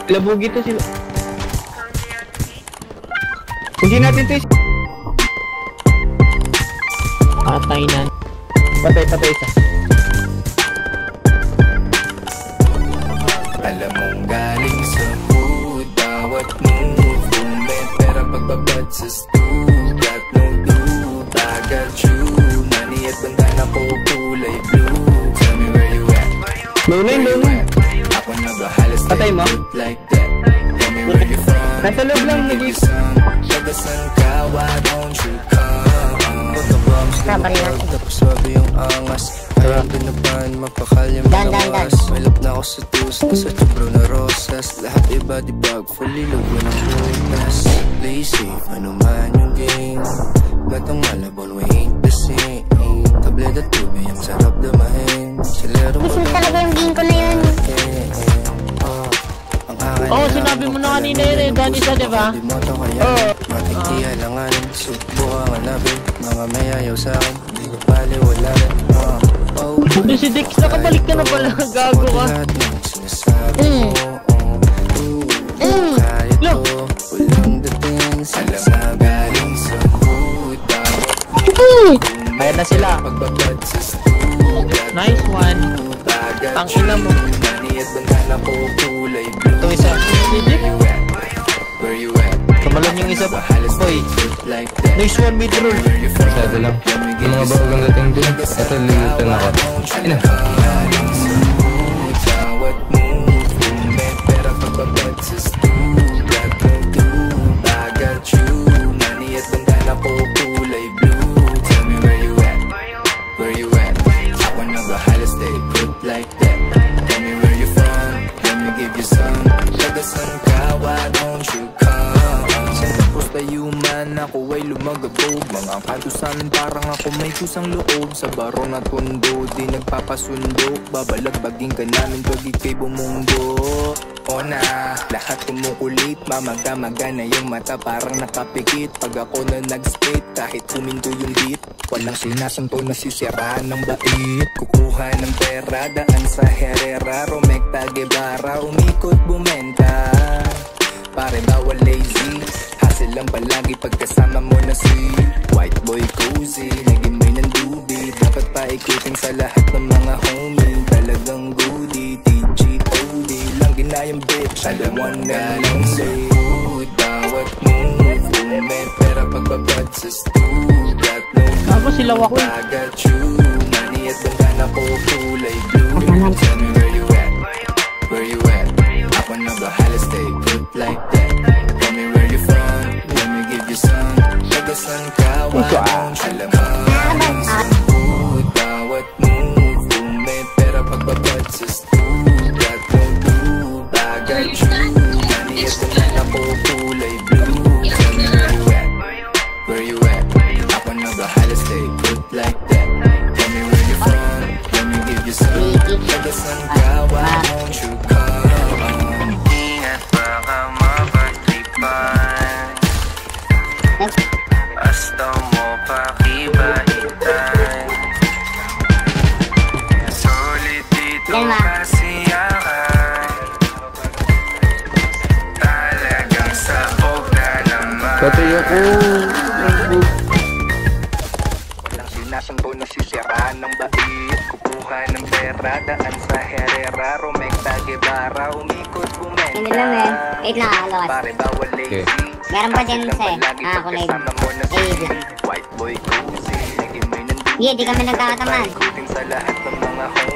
Labugi to sila. Hindi natin to is... Patay na. Patay isa. Alam mong galing sa hood, bawat move Bumet, pera pagbabad sa stool Got no dude, I got you Money at bandana ko, kulay blue Tell me where you at. Low name. Ako nag-bahala Patay mo? like that. Tell me where you from. Nasa loob lang, hindi. Tagasan ka, why don't you come? Pagka-bombs na tapos swabe yung angas Ayaw dinapan, mapakal yung malawas Malap na ako sa tus, nasa tubro na rosas Lahat iba di bag, fully logo ng butas Play safe, ano man yung game Batang malabon, we ain't the same Tableta tubig, ang sarap damahin Silero Gusto talaga yung game ko na yun Sinabi mo na kanina yun eh, Danisa, diba? Matik di halanganin, subukan hanapin Mga mayayaw sa'kin, di ko pali wala rin Si Dex, nakabalik ka na pala, gago ka. Lahat ng sinasabi mo Kaya to, walang dating Sila magaling sa hood Ayan na sila. Pagbabad sa stool Nice one. Tangina mo. Money at bandana ko, kulay blue Ito isa. Si Dex. Where you at? Tumalon yung isa pa. Hoy. Like that. Nice one, mid-roll. Masyado lang. Yung mga bawagang dating din. Ito, lilitan ako. Ina. Bawat move, may pera pagbabad sa stool Got no dude, I got you Money at bandana ko, kulay blue Tell me where you at? Where you at? Ako nag-bahala, stay put like that. Tell me where you from, let me give you some. Tagasan ka, why don't you come? Tapos tayo man, ako ay lumagabog Mga kanto sa'min parang ako may kusang loob Sa baro na tondo, di nagpapasundo Babalagbagin ka namin pag ikay bumundo O na, lahat kumukulit Mamaga-maga na yung mata parang nakapikit Pag ako na nag-spit, kahit kuminto yung beat Walang sinasanto na sisiraan ng bait Kukuha ng pera, daan sa Herrera Romecta Guevara, umikot bumenta Pare bawal lazy Hassle lang palagi pagkasama mo na si White boy cozy Naging may ng dubi Dapat paikutin sa lahat ng mga homie Talagang goodie TGOD Lang ginayang bitch Alam mo galing sa hood Bawat move May pera pagbabad sa stool Got no Ako sila wako. I got you Money at bandana ko kulay blue Tell me where you at? Where you at? Ako nag-bahala stay put like that. Tell me where you from, let me give you some. Tagasan ka, why don't you come? Sa hood, bawat move may pera pagbabad sa stool Got no dude, I got you Money at bandana ko kulay blue Tell me where you at? Where you at? Ako nag-bahala stay put like that. Tell me where you from, let me give you some. Tagasan ka, why don't you come? Ingat baka mapagtripan Basta mo pakibaitan Solid dito kasiyakan Talagang sabog na naman Patay ako. Walang sinasanto na sisiraan ng bait Kukuha ng pera, daan sa Herrera Romecta Guevara, umikot bumenta Hindi lang eh. Wait lang, lokas. Pare bawal lazy Meron pa dyan sa kulay. White boy cozy Naging may nandun Hindi kami nagkakataman. Paikutin sa lahat ng mga home